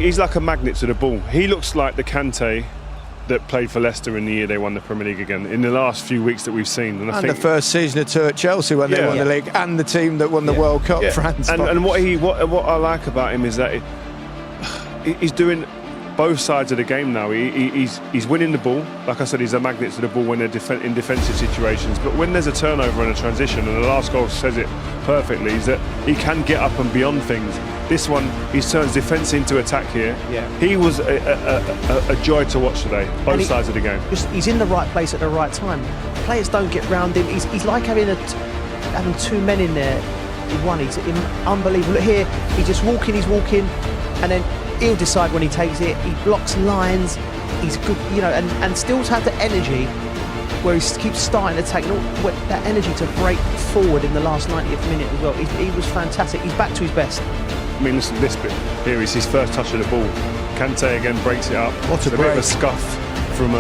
He's like a magnet to the ball. He looks like the Kante that played for Leicester in the year they won the Premier League again, in the last few weeks that we've seen. And I think the first season of tour at Chelsea when they won the league, and the team that won the World Cup, France. And what I like about him is that he's doing both sides of the game now. He's winning the ball. Like I said, he's a magnet to the ball when they're in defensive situations. But when there's a turnover and a transition, and the last goal says it perfectly, is that he can get up and beyond things. This one, he turns defence into attack here. Yeah. He was a joy to watch today, both sides of the game. He's in the right place at the right time. Players don't get round him. He's like having two men in there in one. He's unbelievable. Look here, he's walking, and then he'll decide when he takes it. He blocks lines. He's good, and still to have the energy where he keeps starting to take that energy to break forward in the last 90th minute as well. He was fantastic. He's back to his best. I mean, listen, this bit here is his first touch of the ball. Kante again breaks it up. What a bit of a scuff from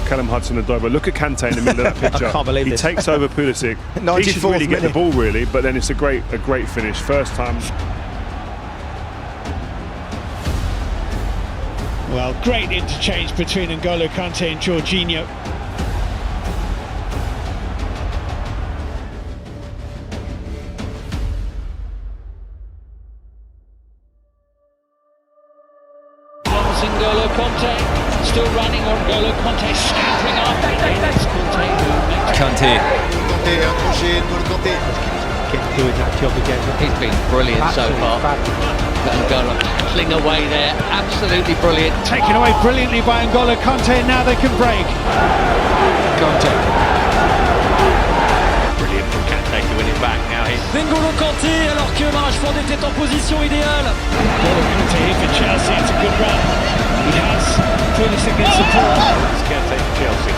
Callum Hudson-Odoi. But look at Kante in the middle of that picture. I can't believe this. He takes over Pulisic. He should really get the ball, really, but then it's a great finish. First time. Well, great interchange between N'Golo Kante and Jorginho. N'Golo Kante still running on. N'Golo Kante scattering after it. It's Kante Get doing that job again. He's been brilliant so far. N'Golo tackling away there, absolutely brilliant. taken away brilliantly by N'Golo Kante, and now they can break. Kante. Brilliant from Kante to win it back. Now he's N'Golo Kante, alors que Rashford était en position idéale. N'Golo Kante here for Chelsea. It's a good run. He has Pulisic in support. It's Kante for Chelsea.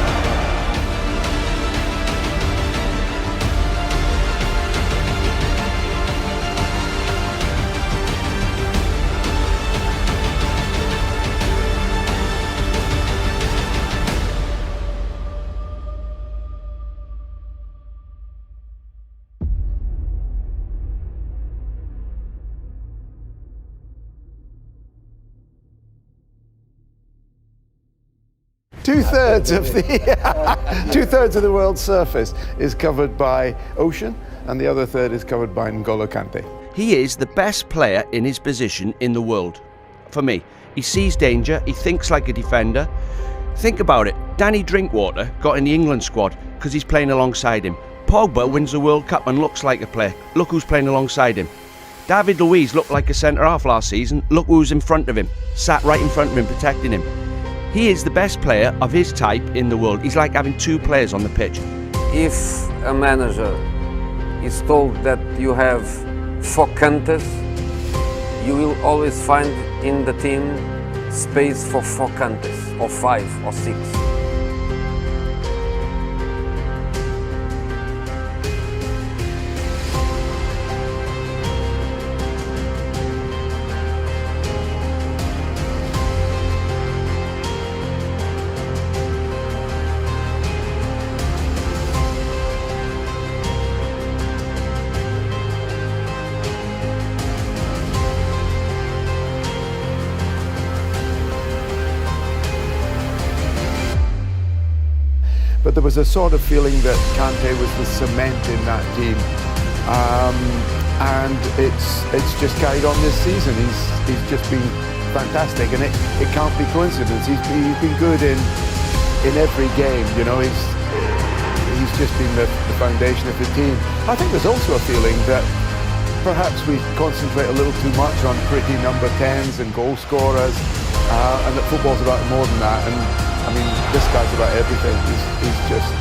Two-thirds of the world's surface is covered by ocean, and the other third is covered by N'Golo Kante. He is the best player in his position in the world. For me, he sees danger, he thinks like a defender. Think about it, Danny Drinkwater got in the England squad because he's playing alongside him. Pogba wins the World Cup and looks like a player. Look who's playing alongside him. David Luiz looked like a centre-half last season. Look who's in front of him, sat right in front of him, protecting him. He is the best player of his type in the world. He's like having two players on the pitch. If a manager is told that you have 4 Kantes, you will always find in the team space for 4 Kantes, or 5 or 6. But there was a sort of feeling that Kante was the cement in that team, and it's just carried on this season. He's just been fantastic, and it can't be coincidence. He's been good in every game. He's just been the foundation of the team. I think there's also a feeling that perhaps we concentrate a little too much on pretty number 10s and goal scorers, and that football's about more than that. And I mean, this guy's about everything. He's just...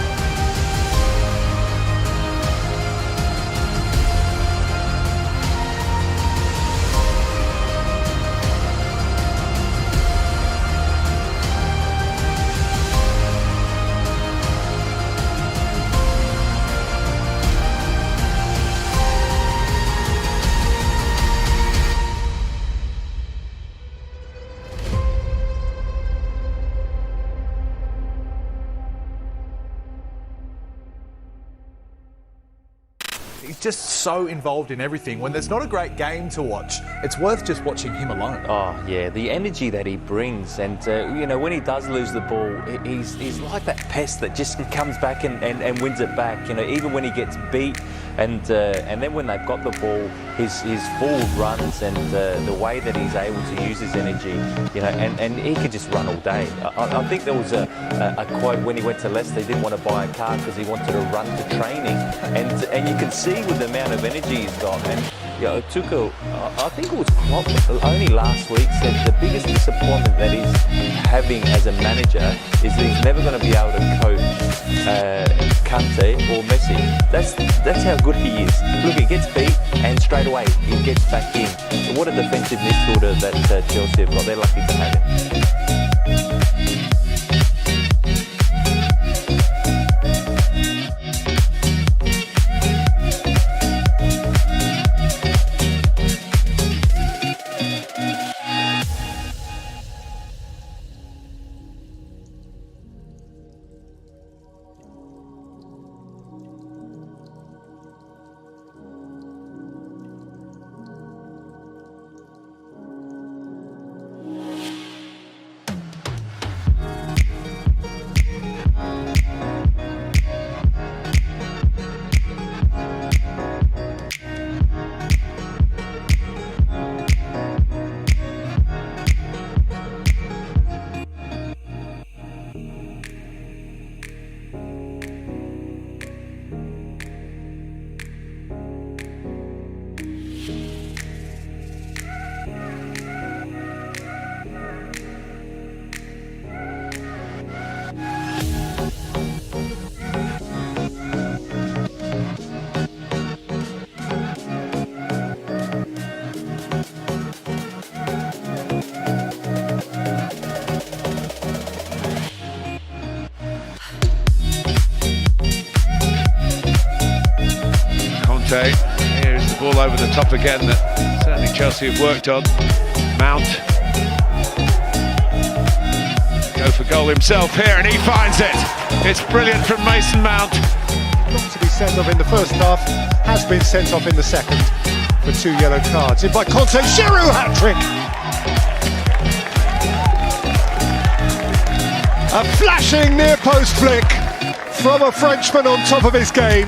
he's just so involved in everything. When there's not a great game to watch, it's worth just watching him alone. Oh yeah, the energy that he brings, and you know, when he does lose the ball, he's like that pest that just comes back and wins it back. You know, even when he gets beat, and then when they've got the ball, his forward runs and the way that he's able to use his energy, you know, and he could just run all day. I think there was a quote when he went to Leicester, he didn't want to buy a car because he wanted to run to training, and you can see with the amount of energy he's got. And you know, Tuchel, I think it was Klopp only last week said the biggest disappointment that he's having as a manager is that he's never going to be able to coach Kante or Messi. That's how good he is. Look, he gets beat and straight away he gets back in. What a defensive midfielder that Chelsea have got. They're lucky to have him. Here's the ball over the top again that certainly Chelsea have worked on. Mount. Go for goal himself here, and he finds it. It's brilliant from Mason Mount. Got to be sent off in the first half, has been sent off in the second for 2 yellow cards. In by Kante, Giroud hat-trick! A flashing near-post flick from a Frenchman on top of his game.